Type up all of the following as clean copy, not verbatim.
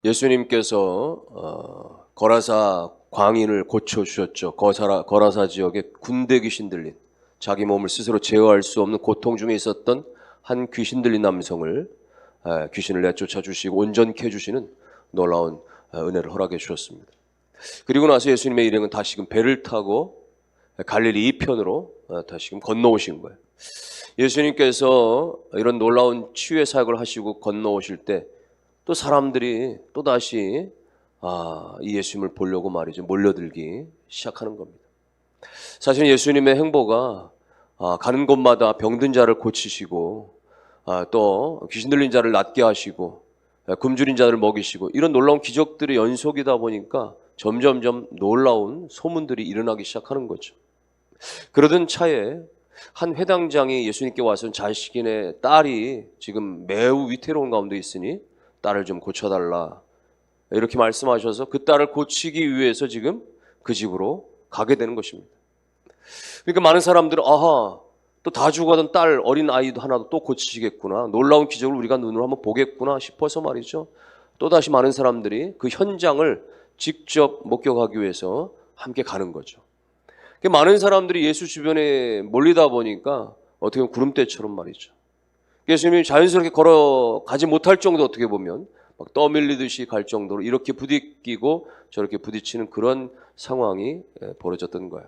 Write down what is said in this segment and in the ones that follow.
예수님께서 거라사 광인을 고쳐주셨죠. 거라사 지역에 군대 귀신 들린, 자기 몸을 스스로 제어할 수 없는 고통 중에 있었던 한 귀신 들린 남성을 귀신을 내쫓아 주시고 온전케 해주시는 놀라운 은혜를 허락해 주셨습니다. 그리고 나서 예수님의 일행은 다시금 배를 타고 갈릴리 이편으로 다시금 건너오신 거예요. 예수님께서 이런 놀라운 치유의 사역을 하시고 건너오실 때 또 사람들이 또다시 이 예수님을 보려고 말이죠, 몰려들기 시작하는 겁니다. 사실 예수님의 행보가 가는 곳마다 병든 자를 고치시고 또 귀신 들린 자를 낫게 하시고 굶주린 자를 먹이시고 이런 놀라운 기적들의 연속이다 보니까 점점점 놀라운 소문들이 일어나기 시작하는 거죠. 그러던 차에 한 회당장이 예수님께 와서 자신의 딸이 지금 매우 위태로운 가운데 있으니 딸을 좀 고쳐달라 이렇게 말씀하셔서 그 딸을 고치기 위해서 지금 그 집으로 가게 되는 것입니다. 그러니까 많은 사람들은 또 다 죽어가던 딸 어린 아이도 하나도 또 고치시겠구나, 놀라운 기적을 우리가 눈으로 한번 보겠구나 싶어서 말이죠, 또다시 많은 사람들이 그 현장을 직접 목격하기 위해서 함께 가는 거죠. 많은 사람들이 예수 주변에 몰리다 보니까 어떻게 보면 구름대처럼 말이죠, 예수님이 자연스럽게 걸어가지 못할 정도, 어떻게 보면 막 떠밀리듯이 갈 정도로 이렇게 부딪히고 저렇게 부딪히는 그런 상황이 벌어졌던 거예요.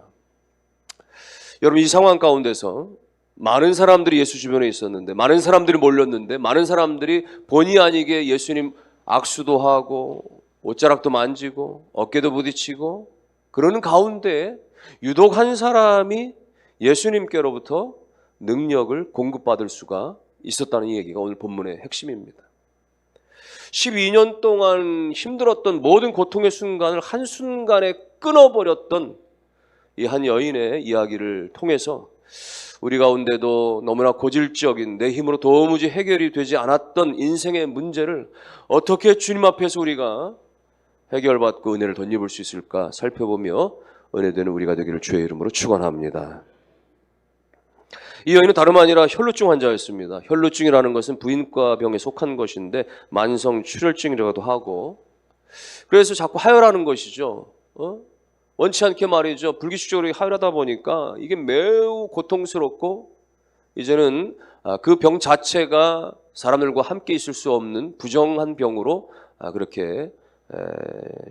여러분, 이 상황 가운데서 많은 사람들이 예수 주변에 있었는데, 많은 사람들이 몰렸는데, 많은 사람들이 본의 아니게 예수님 악수도 하고 옷자락도 만지고 어깨도 부딪히고 그러는 가운데 유독 한 사람이 예수님께로부터 능력을 공급받을 수가 있었다는 이 얘기가 오늘 본문의 핵심입니다. 12년 동안 힘들었던 모든 고통의 순간을 한순간에 끊어버렸던 이 한 여인의 이야기를 통해서 우리 가운데도 너무나 고질적인, 내 힘으로 도무지 해결이 되지 않았던 인생의 문제를 어떻게 주님 앞에서 우리가 해결받고 은혜를 덧입을 수 있을까 살펴보며 은혜되는 우리가 되기를 주의 이름으로 축원합니다. 이 여인은 다름 아니라 혈루증 환자였습니다. 혈루증이라는 것은 부인과 병에 속한 것인데 만성 출혈증이라고도 하고, 그래서 자꾸 하혈하는 것이죠. 원치 않게 말이죠, 불규칙적으로 하혈하다 보니까 이게 매우 고통스럽고 이제는 그 병 자체가 사람들과 함께 있을 수 없는 부정한 병으로 그렇게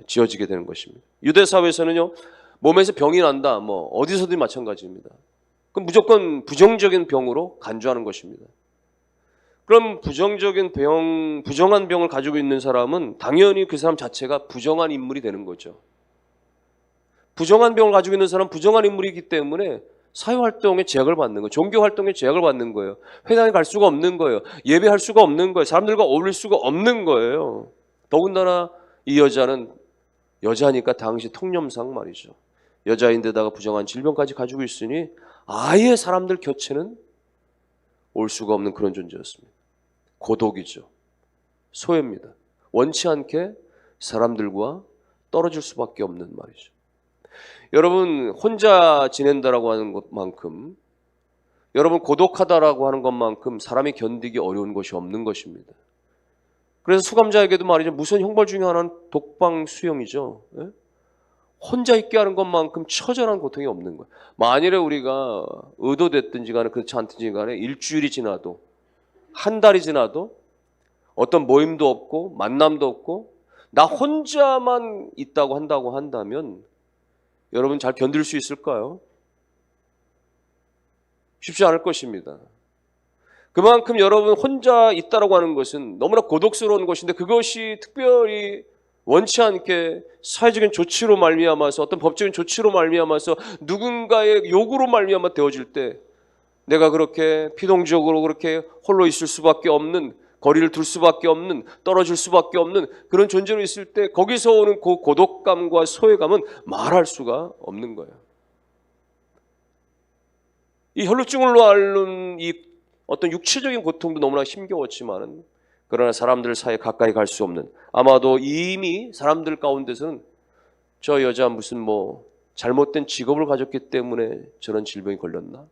지어지게 되는 것입니다. 유대 사회에서는요, 몸에서 병이 난다, 어디서든 마찬가지입니다. 그럼 무조건 부정적인 병으로 간주하는 것입니다. 그럼 부정적인 병, 부정한 병을 가지고 있는 사람은 당연히 그 사람 자체가 부정한 인물이 되는 거죠. 부정한 병을 가지고 있는 사람은 부정한 인물이기 때문에 사회활동에 제약을 받는 거예요. 종교활동에 제약을 받는 거예요. 회당에 갈 수가 없는 거예요. 예배할 수가 없는 거예요. 사람들과 어울릴 수가 없는 거예요. 더군다나 이 여자는 여자니까 당시 통념상 말이죠, 여자인데다가 부정한 질병까지 가지고 있으니 아예 사람들 곁에는 올 수가 없는 그런 존재였습니다. 고독이죠. 소외입니다. 원치 않게 사람들과 떨어질 수밖에 없는 말이죠. 여러분, 혼자 지낸다라고 하는 것만큼, 여러분 고독하다라고 하는 것만큼 사람이 견디기 어려운 것이 없는 것입니다. 그래서 수감자에게도 말이죠, 무슨 형벌 중에 하나는 독방 수용이죠. 혼자 있게 하는 것만큼 처절한 고통이 없는 거예요. 만일에 우리가 의도됐든지 간에 그렇지 않든지 간에 일주일이 지나도, 한 달이 지나도 어떤 모임도 없고 만남도 없고 나 혼자만 있다고 한다면 여러분 잘 견딜 수 있을까요? 쉽지 않을 것입니다. 그만큼 여러분 혼자 있다라고 하는 것은 너무나 고독스러운 것인데, 그것이 특별히 원치 않게 사회적인 조치로 말미암아서, 어떤 법적인 조치로 말미암아서, 누군가의 요구로 말미암아 되어질 때 내가 그렇게 피동적으로 그렇게 홀로 있을 수밖에 없는, 거리를 둘 수밖에 없는, 떨어질 수밖에 없는 그런 존재로 있을 때 거기서 오는 그 고독감과 소외감은 말할 수가 없는 거예요. 이 혈루증으로 앓는 이 어떤 육체적인 고통도 너무나 힘겨웠지만, 그러나 사람들 사이에 가까이 갈 수 없는, 아마도 이미 사람들 가운데서는 저 여자 무슨 잘못된 직업을 가졌기 때문에 저런 질병이 걸렸나?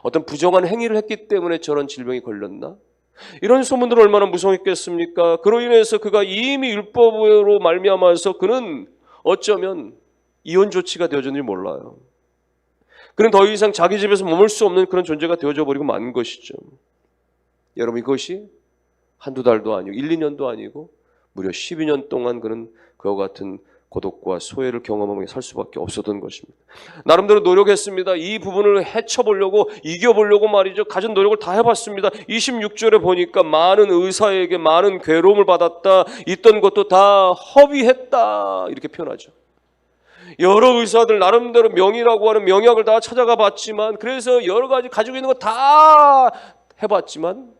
어떤 부정한 행위를 했기 때문에 저런 질병이 걸렸나? 이런 소문들 얼마나 무성했겠습니까? 그로 인해서 그가 이미 율법으로 말미암아서 그는 어쩌면 이혼 조치가 되어졌는지 몰라요. 그는 더 이상 자기 집에서 머물 수 없는 그런 존재가 되어져 버리고 만 것이죠. 여러분, 이것이 한두 달도 아니고 1, 2년도 아니고 무려 12년 동안 그는 그와 같은 고독과 소외를 경험하며 살 수밖에 없었던 것입니다. 나름대로 노력했습니다. 이 부분을 헤쳐보려고, 이겨보려고 말이죠. 가진 노력을 다 해봤습니다. 26절에 보니까 많은 의사에게 많은 괴로움을 받았다. 있던 것도 다 허비했다. 이렇게 표현하죠. 여러 의사들 나름대로 명의라고 하는 명약을 다 찾아가 봤지만, 그래서 여러 가지 가지고 있는 거 다 해봤지만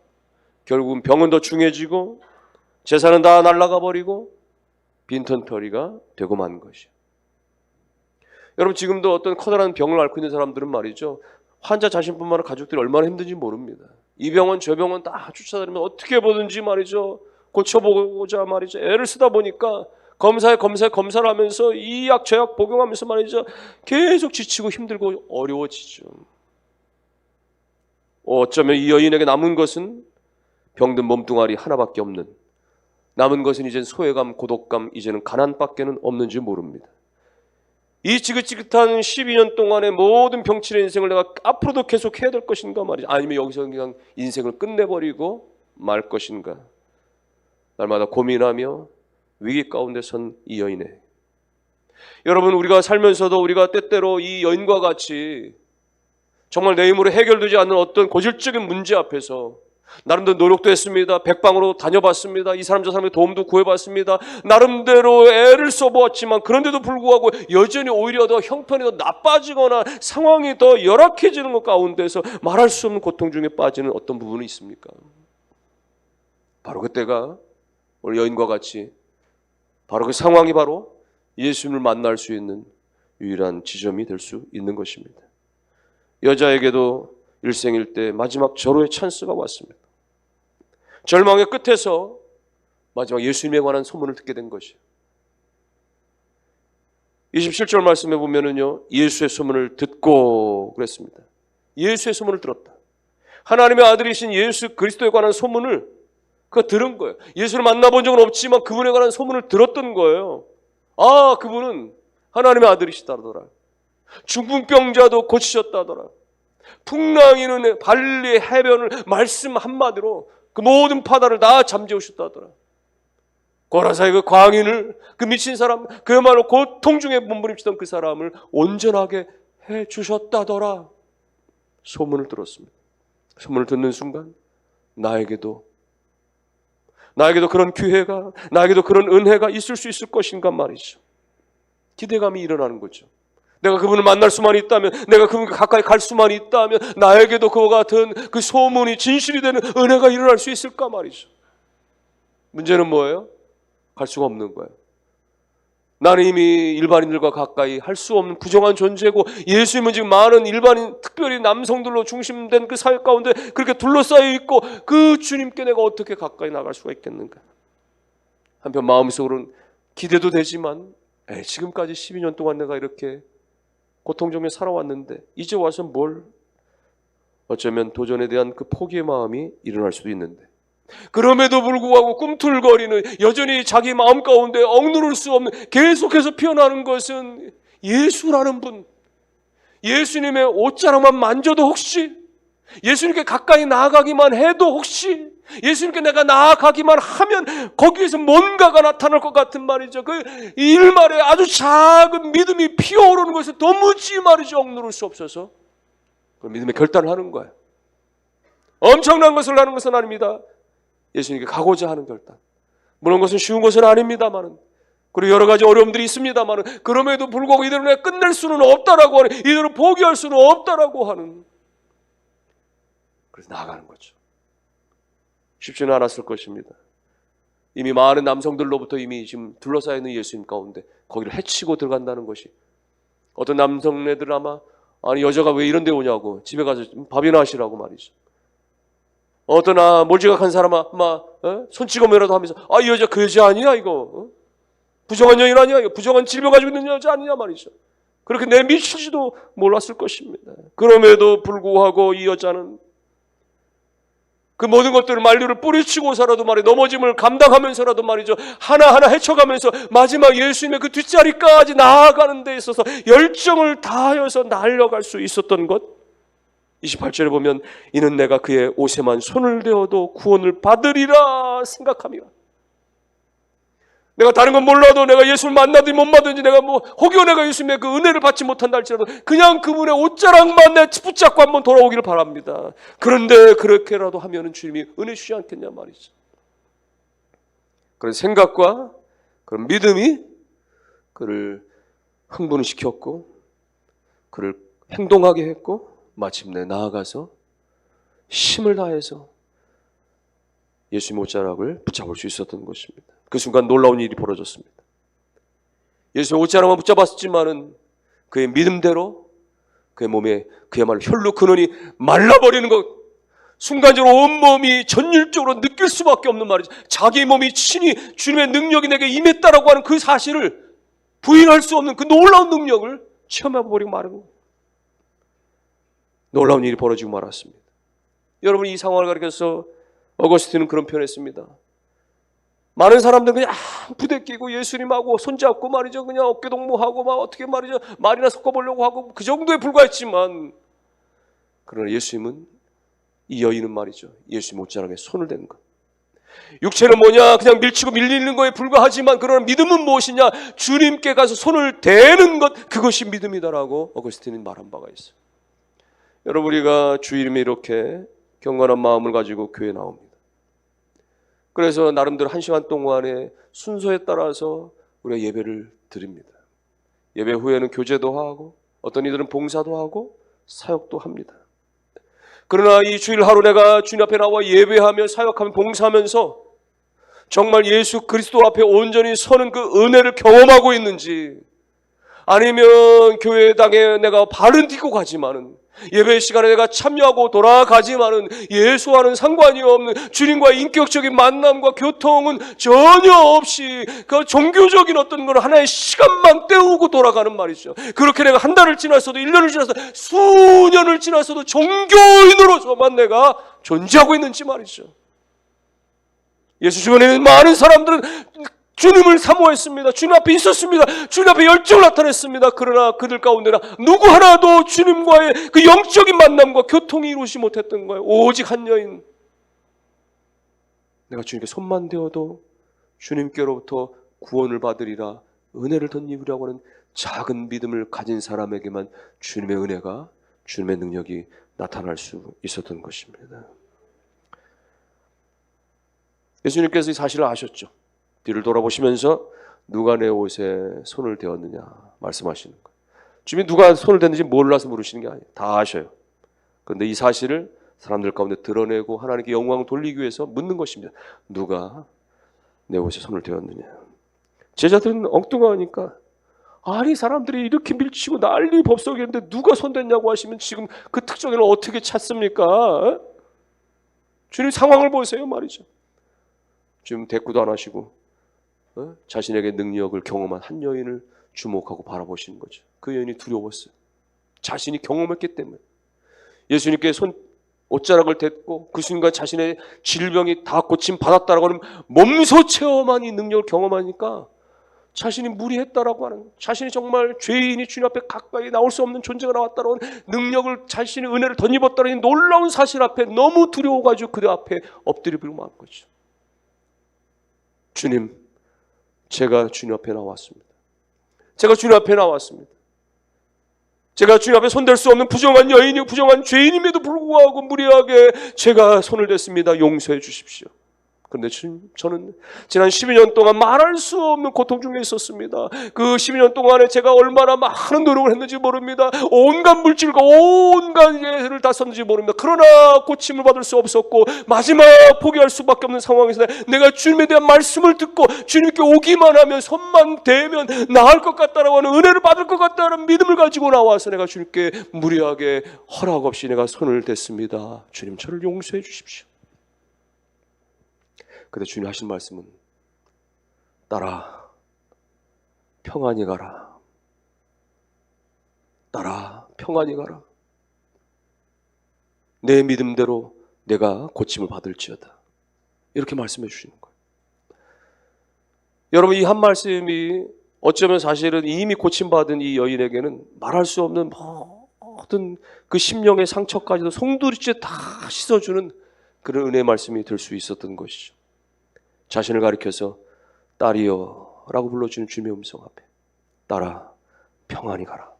결국은 병은 더 중해지고 재산은 다 날아가 버리고 빈털터리가 되고 만 것이에요. 여러분, 지금도 어떤 커다란 병을 앓고 있는 사람들은 말이죠, 환자 자신뿐만 아니라 가족들이 얼마나 힘든지 모릅니다. 이 병원 저 병원 다 쫓아다니면 어떻게 보든지 말이죠, 고쳐보고자 말이죠, 애를 쓰다 보니까 검사를 하면서 이 약 저 약 복용하면서 말이죠, 계속 지치고 힘들고 어려워지죠. 어쩌면 이 여인에게 남은 것은 병든 몸뚱아리 하나밖에 없는, 남은 것은 이젠 소외감, 고독감, 이제는 가난밖에는 없는지 모릅니다. 이 지긋지긋한 12년 동안의 모든 병치의 인생을 내가 앞으로도 계속 해야 될 것인가 말이죠. 아니면 여기서 그냥 인생을 끝내버리고 말 것인가. 날마다 고민하며 위기 가운데 선 이 여인에, 여러분, 우리가 살면서도 우리가 때때로 이 여인과 같이 정말 내 힘으로 해결되지 않는 어떤 고질적인 문제 앞에서 나름대로 노력도 했습니다. 백방으로 다녀봤습니다. 이 사람 저 사람의 도움도 구해봤습니다. 나름대로 애를 써보았지만 그런데도 불구하고 여전히 오히려 더 형편이 더 나빠지거나 상황이 더 열악해지는 것 가운데서 말할 수 없는 고통 중에 빠지는 어떤 부분이 있습니까? 바로 그때가 오늘 여인과 같이 바로 그 상황이 바로 예수님을 만날 수 있는 유일한 지점이 될 수 있는 것입니다. 여자에게도 일생일대 마지막 절호의 찬스가 왔습니다. 절망의 끝에서 마지막 예수님에 관한 소문을 듣게 된 것이에요. 27절 말씀에 보면은요, 예수의 소문을 듣고 그랬습니다. 예수의 소문을 들었다. 하나님의 아들이신 예수 그리스도에 관한 소문을 그가 들은 거예요. 예수를 만나본 적은 없지만 그분에 관한 소문을 들었던 거예요. 아, 그분은 하나님의 아들이시다더라. 중풍병자도 고치셨다더라. 풍랑이는 발리의 해변을 말씀 한마디로 그 모든 바다를 다 잠재우셨다더라. 고라사의 그 광인을, 그 미친 사람, 그야말로 고통 중에 몸부림치던 그 사람을 온전하게 해주셨다더라. 소문을 들었습니다. 소문을 듣는 순간 나에게도 그런 기회가, 나에게도 그런 은혜가 있을 수 있을 것인가 말이죠. 기대감이 일어나는 거죠. 내가 그분을 만날 수만 있다면, 내가 그분과 가까이 갈 수만 있다면 나에게도 그와 같은 그 소문이 진실이 되는 은혜가 일어날 수 있을까 말이죠. 문제는 뭐예요? 갈 수가 없는 거예요. 나는 이미 일반인들과 가까이 할 수 없는 부정한 존재고, 예수님은 지금 많은 일반인, 특별히 남성들로 중심된 그 사회 가운데 그렇게 둘러싸여 있고, 그 주님께 내가 어떻게 가까이 나갈 수가 있겠는가. 한편 마음속으로는 기대도 되지만, 지금까지 12년 동안 내가 이렇게 고통 중에 살아왔는데 이제 와서 뭘, 어쩌면 도전에 대한 그 포기의 마음이 일어날 수도 있는데, 그럼에도 불구하고 꿈틀거리는, 여전히 자기 마음 가운데 억누를 수 없는, 계속해서 피어나는 것은 예수라는 분, 예수님의 옷자락만 만져도 혹시, 예수님께 가까이 나아가기만 해도 혹시, 예수님께 내가 나아가기만 하면 거기에서 뭔가가 나타날 것 같은 말이죠. 그 일말에 아주 작은 믿음이 피어오르는 것에 도무지 말이죠, 억누를 수 없어서 그 믿음의 결단을 하는 거예요. 엄청난 것을 하는 것은 아닙니다. 예수님께 가고자 하는 결단. 물론 그것은 쉬운 것은 아닙니다만은, 그리고 여러 가지 어려움들이 있습니다만은, 그럼에도 불구하고 이대로 내가 끝낼 수는 없다라고 하는, 이대로 포기할 수는 없다라고 하는, 그래서 나아가는 거죠. 쉽지는 않았을 것입니다. 이미 많은 남성들로부터 이미 지금 둘러싸여 있는 예수님 가운데 거기를 헤치고 들어간다는 것이, 어떤 남성네들 아마, 아니 여자가 왜 이런 데 오냐고, 집에 가서 밥이나 하시라고 말이죠. 어떤 몰지각한 사람아, 손찌검이라도 하면서, 이 여자 그 여자 아니야 이거, 부정한 여인 아니야, 이거 부정한 질병 가지고 있는 여자 아니냐 말이죠. 그렇게 내미칠지도 몰랐을 것입니다. 그럼에도 불구하고 이 여자는 그 모든 것들을 만류를 뿌리치고서라도 말이죠. 넘어짐을 감당하면서라도 말이죠. 하나하나 헤쳐가면서 마지막 예수님의 그 뒷자리까지 나아가는 데 있어서 열정을 다하여서 날려갈 수 있었던 것. 28절에 보면 이는 내가 그의 옷에만 손을 대어도 구원을 받으리라 생각하며, 내가 다른 건 몰라도 내가 예수를 만나든지 못 만나든지 내가 혹여 내가 예수님의 그 은혜를 받지 못한다 할지라도 그냥 그분의 옷자락만 내 붙잡고 한번 돌아오기를 바랍니다. 그런데 그렇게라도 하면은 주님이 은혜 주지 않겠냐 말이죠. 그런 생각과 그런 믿음이 그를 흥분시켰고 그를 행동하게 했고 마침내 나아가서 힘을 다해서 예수님의 옷자락을 붙잡을 수 있었던 것입니다. 그 순간 놀라운 일이 벌어졌습니다. 예수의 옷자락만 붙잡았지만은 그의 믿음대로 그의 몸에 그야말로 혈로 근원이 말라버리는 것, 순간적으로 온몸이 전율적으로 느낄 수밖에 없는 말이죠. 자기 몸이 친히 주님의 능력이 내게 임했다라고 하는 그 사실을 부인할 수 없는 그 놀라운 능력을 체험해버리고 마는 거예요. 놀라운 일이 벌어지고 말았습니다. 여러분, 이 상황을 가리켜서 어거스틴은 그런 표현을 했습니다. 많은 사람들은 그냥 부대끼고 예수님하고 손잡고 말이죠. 그냥 어깨동무하고 막 어떻게 말이죠. 말이나 섞어보려고 하고 그 정도에 불과했지만, 그러나 예수님은, 이 여인은 말이죠. 예수님 옷자락에 손을 대는 것. 육체는 뭐냐? 그냥 밀치고 밀리는 거에 불과하지만, 그러나 믿음은 무엇이냐? 주님께 가서 손을 대는 것, 그것이 믿음이다라고 어거스틴은 말한 바가 있어요. 여러분, 우리가 주일이면 이렇게 경건한 마음을 가지고 교회에 나옵니다. 그래서 나름대로 1시간 동안의 순서에 따라서 우리가 예배를 드립니다. 예배 후에는 교제도 하고 어떤 이들은 봉사도 하고 사역도 합니다. 그러나 이 주일 하루 내가 주님 앞에 나와 예배하며 사역하며 봉사하면서 정말 예수 그리스도 앞에 온전히 서는 그 은혜를 경험하고 있는지, 아니면 교회당에 내가 발은 딛고 가지만은 예배 시간에 내가 참여하고 돌아가지만은 예수와는 상관이 없는 주님과의 인격적인 만남과 교통은 전혀 없이 그 종교적인 어떤 걸 하나의 시간만 때우고 돌아가는 말이죠. 그렇게 내가 한 달을 지났어도 1년을 지났어도 수년을 지났어도 종교인으로서만 내가 존재하고 있는지 말이죠. 예수 주변에 있는 많은 사람들은 주님을 사모했습니다. 주님 앞에 있었습니다. 주님 앞에 열정을 나타냈습니다. 그러나 그들 가운데나 누구 하나도 주님과의 그 영적인 만남과 교통이 이루지 못했던 거예요. 오직 한 여인, 내가 주님께 손만 대어도 주님께로부터 구원을 받으리라, 은혜를 덧입으려고 하는 작은 믿음을 가진 사람에게만 주님의 은혜가, 주님의 능력이 나타날 수 있었던 것입니다. 예수님께서 이 사실을 아셨죠. 뒤를 돌아보시면서 누가 내 옷에 손을 대었느냐 말씀하시는 거예요. 주님이 누가 손을 댔는지 몰라서 물으시는 게 아니에요. 다 아셔요. 그런데 이 사실을 사람들 가운데 드러내고 하나님께 영광을 돌리기 위해서 묻는 것입니다. 누가 내 옷에 손을 대었느냐. 제자들은 엉뚱하니까, 아니 사람들이 이렇게 밀치고 난리 법석이었는데 누가 손댔냐고 하시면 지금 그 특정인을 어떻게 찾습니까? 주님 상황을 보세요 말이죠. 지금 대꾸도 안 하시고 자신에게 능력을 경험한 한 여인을 주목하고 바라보시는 거죠. 그 여인이 두려웠어요. 자신이 경험했기 때문에. 예수님께 옷자락을 댔고 그 순간 자신의 질병이 다 고침 받았다라고 하는 몸소 체험한 이 능력을 경험하니까 자신이 무리했다라고 하는, 자신이 정말 죄인이 주님 앞에 가까이 나올 수 없는 존재가 나왔다라고 하는 능력을, 자신의 은혜를 덧입었다는 놀라운 사실 앞에 너무 두려워가지고 그들 앞에 엎드리고 만 거죠. 주님, 제가 주님 앞에 나왔습니다. 제가 주님 앞에 나왔습니다. 제가 주님 앞에 손댈 수 없는 부정한 여인이고 부정한 죄인임에도 불구하고 무리하게 제가 손을 댔습니다. 용서해 주십시오. 그런데 저는 지난 12년 동안 말할 수 없는 고통 중에 있었습니다. 그 12년 동안에 제가 얼마나 많은 노력을 했는지 모릅니다. 온갖 물질과 온갖 예를 다 썼는지 모릅니다. 그러나 고침을 받을 수 없었고 마지막 포기할 수밖에 없는 상황에서 내가 주님에 대한 말씀을 듣고 주님께 오기만 하면, 손만 대면 나을 것 같다라고 하는, 은혜를 받을 것 같다는 믿음을 가지고 나와서 내가 주님께 무리하게 허락 없이 내가 손을 댔습니다. 주님, 저를 용서해 주십시오. 근데 주님 하신 말씀은 따라 평안히 가라. 따라 평안히 가라. 내 믿음대로 내가 고침을 받을지어다. 이렇게 말씀해 주시는 거예요. 여러분, 이 한 말씀이 어쩌면 사실은 이미 고침받은 이 여인에게는 말할 수 없는 모든 그 심령의 상처까지도 송두리째 다 씻어주는 그런 은혜의 말씀이 될 수 있었던 것이죠. 자신을 가리켜서 딸이여 라고 불러주는 주님의 음성 앞에 딸아 평안히 가라.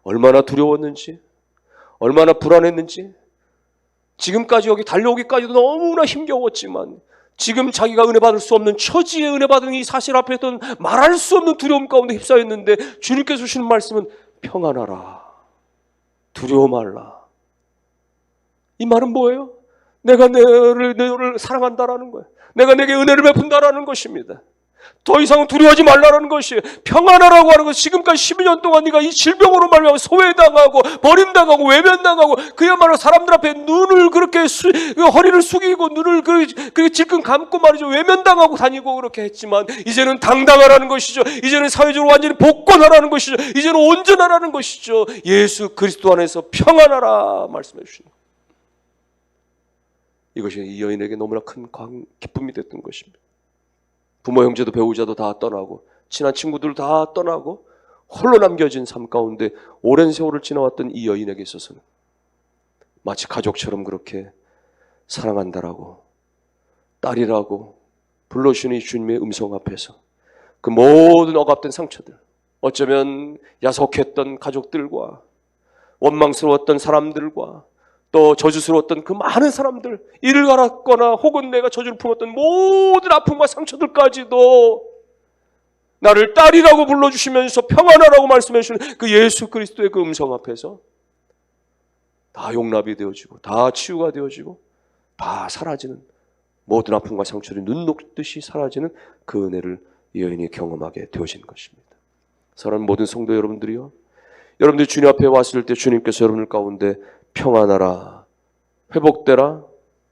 얼마나 두려웠는지, 얼마나 불안했는지, 지금까지 여기 달려오기까지도 너무나 힘겨웠지만 지금 자기가 은혜 받을 수 없는 처지에 은혜 받은 이 사실 앞에서는 말할 수 없는 두려움 가운데 휩싸였는데 주님께서 주시는 말씀은 평안하라, 두려워 말라. 이 말은 뭐예요? 내가 너를 사랑한다라는 거예요. 내가 내게 은혜를 베푼다라는 것입니다. 더 이상 두려워하지 말라는 것이에요. 평안하라고 하는 것은 지금까지 12년 동안 네가 이 질병으로 말미암아 소외당하고 버림당하고 외면당하고 그야말로 사람들 앞에 눈을 그렇게 허리를 숙이고 눈을 그렇게 질끈 감고 말이죠. 외면당하고 다니고 그렇게 했지만 이제는 당당하라는 것이죠. 이제는 사회적으로 완전히 복권하라는 것이죠. 이제는 온전하라는 것이죠. 예수 그리스도 안에서 평안하라 말씀해 주시는 거예요. 이것이 이 여인에게 너무나 큰 기쁨이 됐던 것입니다. 부모, 형제도 배우자도 다 떠나고 친한 친구들 다 떠나고 홀로 남겨진 삶 가운데 오랜 세월을 지나왔던 이 여인에게 있어서는 마치 가족처럼 그렇게 사랑한다라고 딸이라고 불러주는 이 주님의 음성 앞에서 그 모든 억압된 상처들, 어쩌면 야속했던 가족들과 원망스러웠던 사람들과 또 저주스러웠던 그 많은 사람들, 이를 갈았거나 혹은 내가 저주를 품었던 모든 아픔과 상처들까지도 나를 딸이라고 불러주시면서 평안하라고 말씀해 주시는 그 예수 그리스도의 그 음성 앞에서 다 용납이 되어지고 다 치유가 되어지고 다 사라지는 모든 아픔과 상처들이 눈 녹듯이 사라지는 그 은혜를 이 여인이 경험하게 되어진 것입니다. 사랑하는 모든 성도 여러분들이요, 여러분들이 주님 앞에 왔을 때 주님께서 여러분들 가운데 평안하라, 회복되라,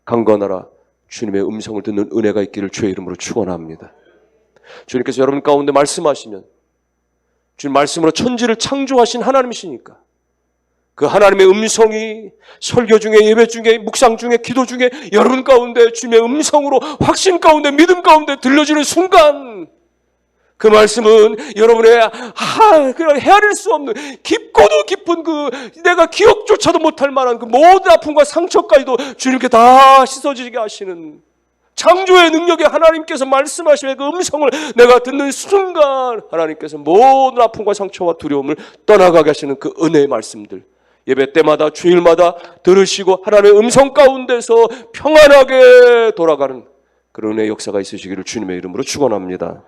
강건하라 주님의 음성을 듣는 은혜가 있기를 주의 이름으로 축원합니다. 주님께서 여러분 가운데 말씀하시면 주님 말씀으로 천지를 창조하신 하나님이시니까 그 하나님의 음성이 설교 중에 예배 중에 묵상 중에 기도 중에 여러분 가운데 주님의 음성으로 확신 가운데 믿음 가운데 들려주는 순간 그 말씀은 여러분의 그냥 헤아릴 수 없는 깊고도 깊은 그 내가 기억조차도 못할 만한 그 모든 아픔과 상처까지도 주님께 다 씻어지게 하시는 창조의 능력의 하나님께서 말씀하시는 그 음성을 내가 듣는 순간 하나님께서 모든 아픔과 상처와 두려움을 떠나가게 하시는 그 은혜의 말씀들 예배 때마다 주일마다 들으시고 하나님의 음성 가운데서 평안하게 돌아가는 그런 은혜의 역사가 있으시기를 주님의 이름으로 축원합니다.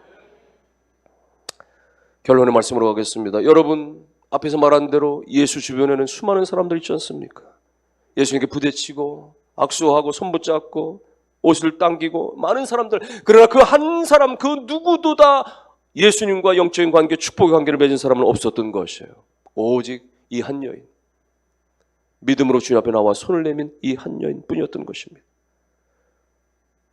결론의 말씀으로 가겠습니다. 여러분 앞에서 말한 대로 예수 주변에는 수많은 사람들 있지 않습니까? 예수님께 부대치고 악수하고 손 붙잡고 옷을 당기고 많은 사람들, 그러나 그 한 사람 그 누구도 다 예수님과 영적인 관계, 축복의 관계를 맺은 사람은 없었던 것이에요. 오직 이 한 여인, 믿음으로 주님 앞에 나와 손을 내민 이 한 여인뿐이었던 것입니다.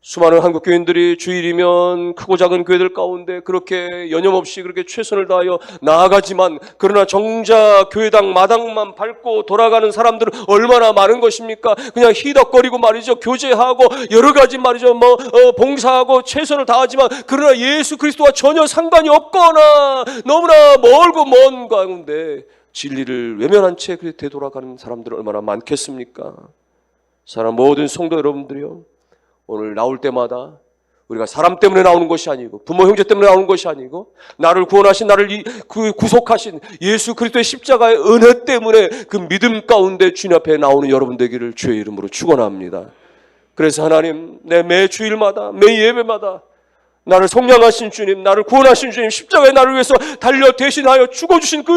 수많은 한국 교인들이 주일이면 크고 작은 교회들 가운데 그렇게 여념없이 그렇게 최선을 다하여 나아가지만 그러나 정작 교회당 마당만 밟고 돌아가는 사람들은 얼마나 많은 것입니까? 그냥 희덕거리고 말이죠. 교제하고 여러 가지 말이죠. 봉사하고 최선을 다하지만 그러나 예수 그리스도와 전혀 상관이 없거나 너무나 멀고 먼 가운데 진리를 외면한 채 되돌아가는 사람들은 얼마나 많겠습니까? 사랑 모든 성도 여러분들이요, 오늘 나올 때마다 우리가 사람 때문에 나오는 것이 아니고 부모 형제 때문에 나오는 것이 아니고 나를 구원하신 나를 구속하신 예수 그리스도의 십자가의 은혜 때문에 그 믿음 가운데 주님 앞에 나오는 여러분 되기를 주의 이름으로 축원합니다. 그래서 하나님, 내 매 주일마다 매 예배마다 나를 속량하신 주님, 나를 구원하신 주님, 십자가에 나를 위해서 달려 대신하여 죽어주신 그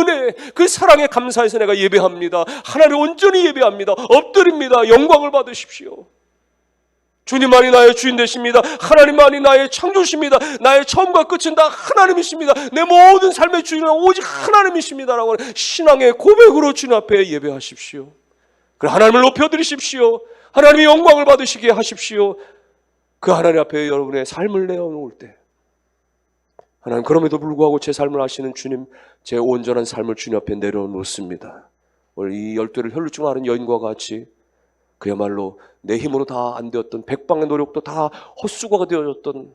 은혜, 그 사랑에 감사해서 내가 예배합니다. 하나님 온전히 예배합니다. 엎드립니다. 영광을 받으십시오. 주님만이 나의 주인 되십니다. 하나님만이 나의 창조십니다. 나의 처음과 끝은 다 하나님이십니다. 내 모든 삶의 주인은 오직 하나님이십니다라고 신앙의 고백으로 주님 앞에 예배하십시오. 그래 하나님을 높여드리십시오. 하나님의 영광을 받으시게 하십시오. 그 하나님 앞에 여러분의 삶을 내어놓을 때 하나님, 그럼에도 불구하고 제 삶을 아시는 주님, 제 온전한 삶을 주님 앞에 내려놓습니다. 오늘 이 열두를 혈루증 앓은 여인과 같이 그야말로 내 힘으로 다 안 되었던, 백방의 노력도 다 헛수고가 되어졌던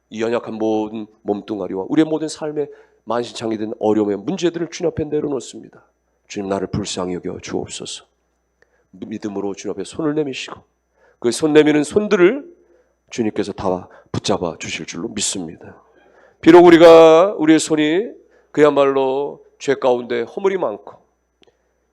이 연약한 모든 몸뚱아리와 우리의 모든 삶의 만신창이 된 어려움의 문제들을 주님 앞에 내려놓습니다. 주님, 나를 불쌍히 여겨 주옵소서. 믿음으로 주님 앞에 손을 내미시고 그 손 내미는 손들을 주님께서 다 붙잡아 주실 줄로 믿습니다. 비록 우리의 손이 그야말로 죄 가운데 허물이 많고,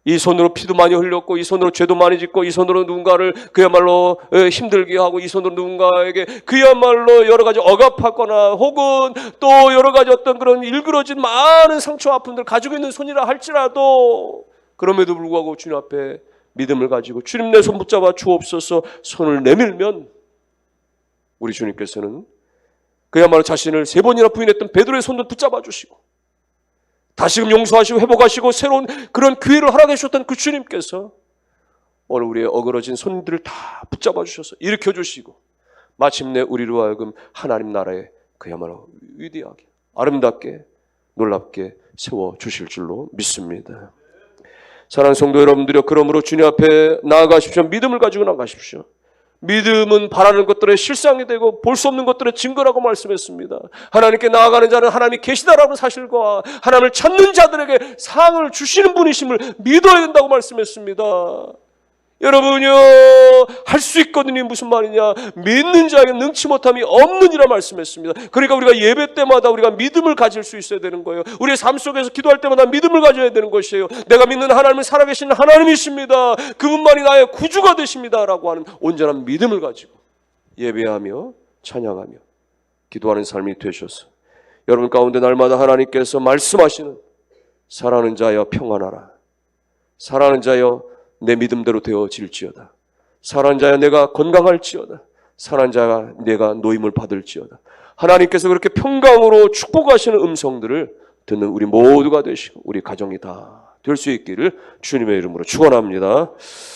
이 손으로 피도 많이 흘렸고, 이 손으로 죄도 많이 짓고, 이 손으로 누군가를 그야말로 힘들게 하고, 이 손으로 누군가에게 그야말로 여러 가지 억압하거나 혹은 또 여러 가지 어떤 그런 일그러진 많은 상처와 아픔들 가지고 있는 손이라 할지라도, 그럼에도 불구하고 주님 앞에 믿음을 가지고 주님 내 손 붙잡아 주옵소서 손을 내밀면 우리 주님께서는 그야말로 자신을 3번이나 부인했던 베드로의 손도 붙잡아 주시고 다시금 용서하시고 회복하시고 새로운 그런 기회를 허락해 주셨던 그 주님께서 오늘 우리의 어그러진 손들을 다 붙잡아 주셔서 일으켜 주시고 마침내 우리로 하여금 하나님 나라에 그야말로 위대하게 아름답게 놀랍게 세워 주실 줄로 믿습니다. 사랑하는 성도 여러분들이여, 그러므로 주님 앞에 나아가십시오. 믿음을 가지고 나가십시오. 믿음은 바라는 것들의 실상이 되고 볼 수 없는 것들의 증거라고 말씀했습니다. 하나님께 나아가는 자는 하나님이 계시다라는 사실과 하나님을 찾는 자들에게 상을 주시는 분이심을 믿어야 된다고 말씀했습니다. 여러분요, 할 수 있거든요. 무슨 말이냐? 믿는 자에게 능치 못함이 없느니라 말씀했습니다. 그러니까 우리가 예배 때마다 우리가 믿음을 가질 수 있어야 되는 거예요. 우리의 삶 속에서 기도할 때마다 믿음을 가져야 되는 것이에요. 내가 믿는 하나님은 살아계신 하나님이십니다. 그분만이 나의 구주가 되십니다 라고 하는 온전한 믿음을 가지고 예배하며 찬양하며 기도하는 삶이 되셔서 여러분 가운데 날마다 하나님께서 말씀하시는 사랑하는 자여 평안하라, 사랑하는 자여 내 믿음대로 되어질지어다, 사랑하는 자여 내가 건강할지어다, 사랑하는 자가 내가 노임을 받을지어다, 하나님께서 그렇게 평강으로 축복하시는 음성들을 듣는 우리 모두가 되시고 우리 가정이 다 될 수 있기를 주님의 이름으로 축원합니다.